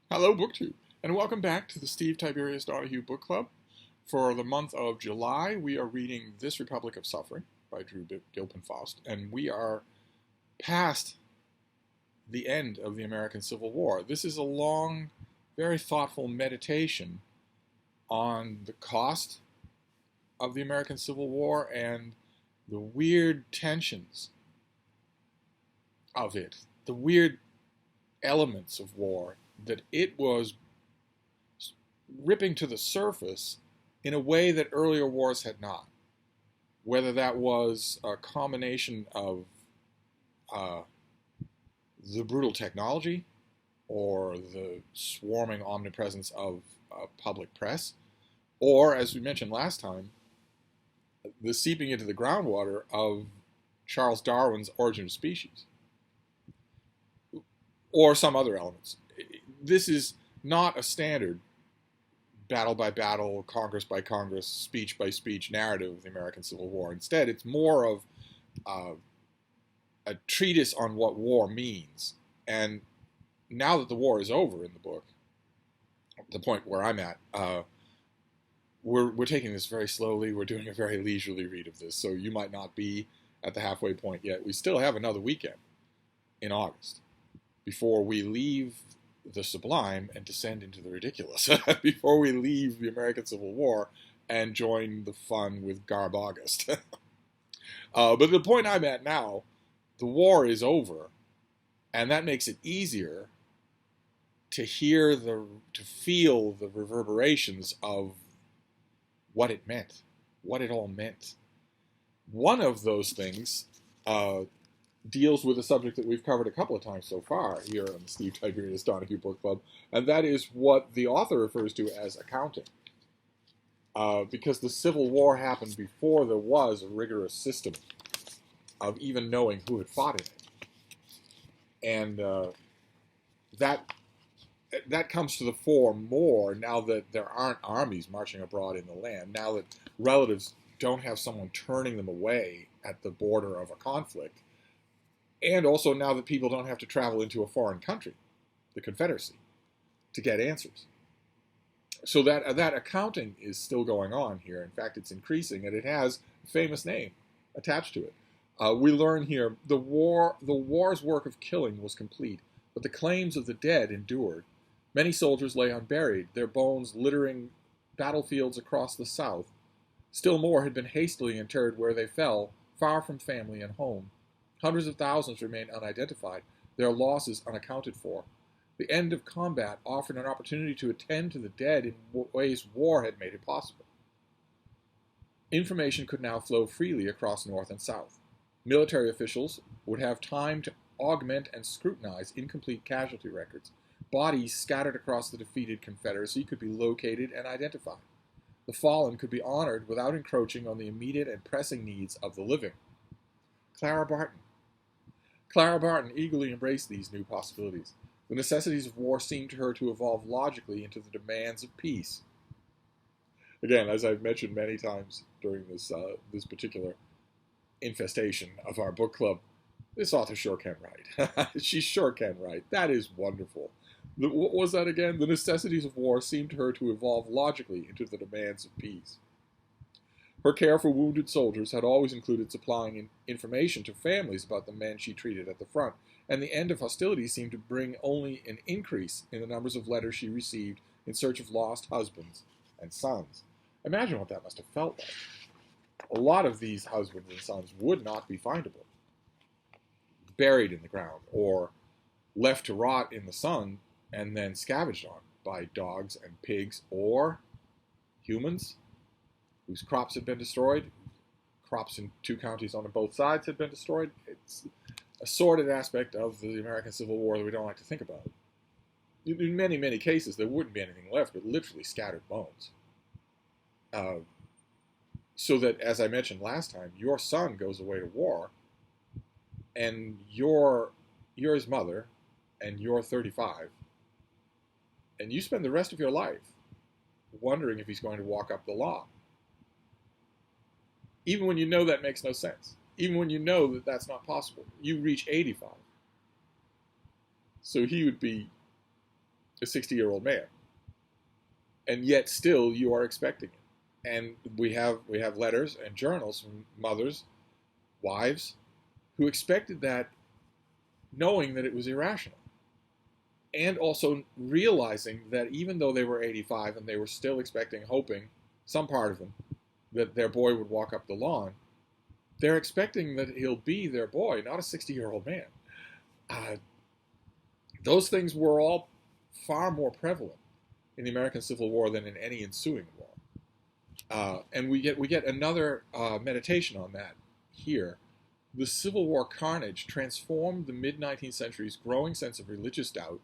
Hello, BookTube, and welcome back to the Steve Tiberius Donoghue Book Club. For the month of July, we are reading This Republic of Suffering by Drew Gilpin-Faust, and we are past the end of the American Civil War. This is a long, very thoughtful meditation on the cost of the American Civil War and the weird tensions of it, the weird elements of war that it was ripping to the surface in a way that earlier wars had not. Whether that was a combination of the brutal technology or the swarming omnipresence of public press, or, as we mentioned last time, the seeping into the groundwater of Charles Darwin's Origin of Species, or some other elements. This is not a standard battle by battle, Congress by Congress, speech by speech narrative of the American Civil War. Instead, it's more of a treatise on what war means. And now that the war is over in the book, the point where I'm at, we're taking this very slowly. We're doing a very leisurely read of this, so you might not be at the halfway point yet. We still have another weekend in August before we leave the sublime and descend into the ridiculous, before we leave the American Civil War and join the fun with Garb August. But the point I'm at now, the war is over, and that makes it easier to feel the reverberations of what it meant, what it all meant. One of those things deals with a subject that we've covered a couple of times so far here on the Steve Tiberius Donoghue Book Club, and that is what the author refers to as accounting. Because the Civil War happened before there was a rigorous system of even knowing who had fought in it. And that comes to the fore more now that there aren't armies marching abroad in the land, now that relatives don't have someone turning them away at the border of a conflict. And also now that people don't have to travel into a foreign country, the Confederacy, to get answers. So that accounting is still going on here. In fact, it's increasing, and it has a famous name attached to it. We learn here the war's work of killing was complete, but the claims of the dead endured. Many soldiers lay unburied, their bones littering battlefields across the South. Still more had been hastily interred where they fell, far from family and home. Hundreds of thousands remained unidentified, their losses unaccounted for. The end of combat offered an opportunity to attend to the dead in ways war had made it possible. Information could now flow freely across North and South. Military officials would have time to augment and scrutinize incomplete casualty records. Bodies scattered across the defeated Confederacy could be located and identified. The fallen could be honored without encroaching on the immediate and pressing needs of the living. Clara Barton eagerly embraced these new possibilities. The necessities of war seemed to her to evolve logically into the demands of peace. Again, as I've mentioned many times during this particular infestation of our book club, this author sure can write. She sure can write. That is wonderful. What was that again? The necessities of war seemed to her to evolve logically into the demands of peace. Her care for wounded soldiers had always included supplying information to families about the men she treated at the front, and the end of hostilities seemed to bring only an increase in the numbers of letters she received in search of lost husbands and sons. Imagine what that must have felt like. A lot of these husbands and sons would not be findable, buried in the ground, or left to rot in the sun and then scavenged on by dogs and pigs or humans whose crops had been destroyed. Crops in two counties on both sides had been destroyed. It's a sordid aspect of the American Civil War that we don't like to think about. In many, many cases, there wouldn't be anything left but literally scattered bones. So that, as I mentioned last time, your son goes away to war, and you're his mother, and you're 35, and you spend the rest of your life wondering if he's going to walk up the law. Even when you know that makes no sense. Even when you know that that's not possible. You reach 85. So he would be a 60-year-old man, and yet still you are expecting it. And we have letters and journals from mothers, wives, who expected that, knowing that it was irrational, and also realizing that even though they were 85 and they were still expecting, hoping, some part of them, that their boy would walk up the lawn, they're expecting that he'll be their boy, not a 60-year-old man. Those things were all far more prevalent in the American Civil War than in any ensuing war. And we get another meditation on that here. The Civil War carnage transformed the mid-19th century's growing sense of religious doubt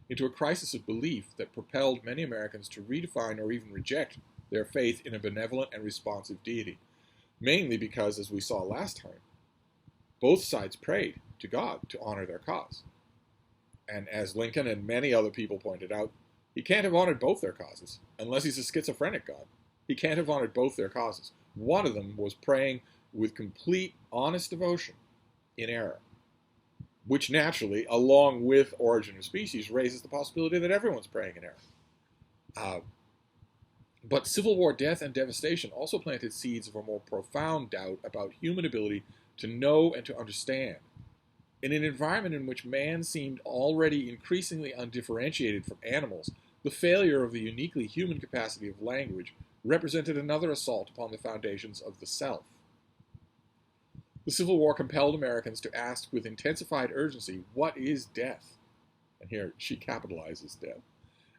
into a crisis of belief that propelled many Americans to redefine or even reject their faith in a benevolent and responsive deity. Mainly because, as we saw last time, both sides prayed to God to honor their cause. And as Lincoln and many other people pointed out, he can't have honored both their causes unless he's a schizophrenic God. He can't have honored both their causes. One of them was praying with complete, honest devotion in error, which naturally, along with Origin of Species, raises the possibility that everyone's praying in error. But Civil War death and devastation also planted seeds of a more profound doubt about human ability to know and to understand. In an environment in which man seemed already increasingly undifferentiated from animals, the failure of the uniquely human capacity of language represented another assault upon the foundations of the self. The Civil War compelled Americans to ask with intensified urgency, what is death? And here she capitalizes death.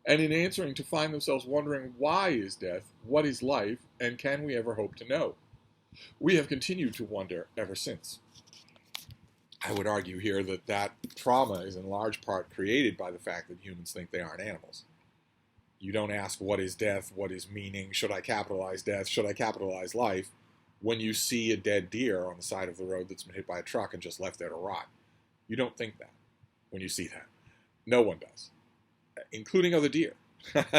And in answering, to find themselves wondering, why is death, what is life, and can we ever hope to know? We have continued to wonder ever since. I would argue here that that trauma is in large part created by the fact that humans think they aren't animals. You don't ask, what is death, what is meaning, should I capitalize death, should I capitalize life, when you see a dead deer on the side of the road that's been hit by a truck and just left there to rot. You don't think that when you see that. No one does, including other deer.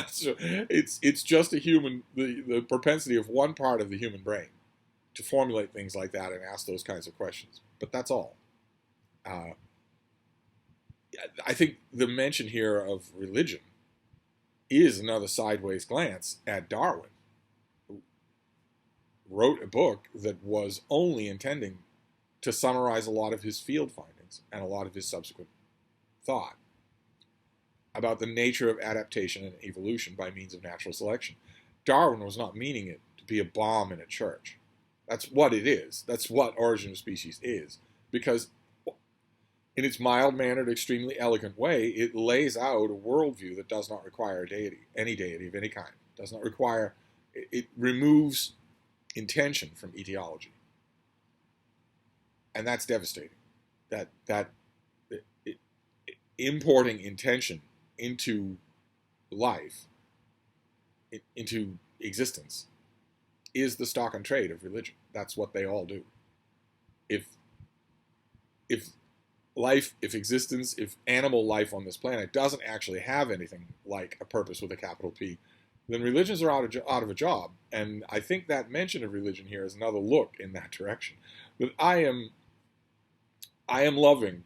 So it's just a human, the propensity of one part of the human brain to formulate things like that and ask those kinds of questions. But that's all. I think the mention here of religion is another sideways glance at Darwin, who wrote a book that was only intending to summarize a lot of his field findings and a lot of his subsequent thought about the nature of adaptation and evolution by means of natural selection. Darwin was not meaning it to be a bomb in a church. That's what it is. That's what Origin of Species is. Because in its mild-mannered, extremely elegant way, it lays out a worldview that does not require a deity, any deity of any kind. Does not require, it removes intention from etiology. And that's devastating. Importing intention into life, into existence, is the stock and trade of religion. That's what they all do. If life, if existence, if animal life on this planet doesn't actually have anything like a purpose with a capital P, then religions are out of a job. And I think that mention of religion here is another look in that direction. But I am loving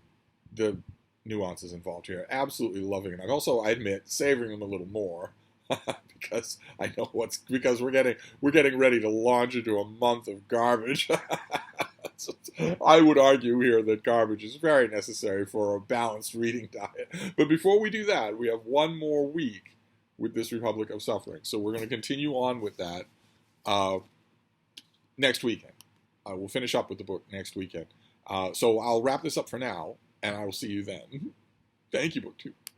the nuances involved here. Absolutely loving it. I'm also, I admit, savoring them a little more because I know because we're getting ready to launch into a month of garbage. So I would argue here that garbage is very necessary for a balanced reading diet. But before we do that, we have one more week with this Republic of Suffering. So we're going to continue on with that next weekend. We'll finish up with the book next weekend. So I'll wrap this up for now, and I will see you then. Thank you, BookTube.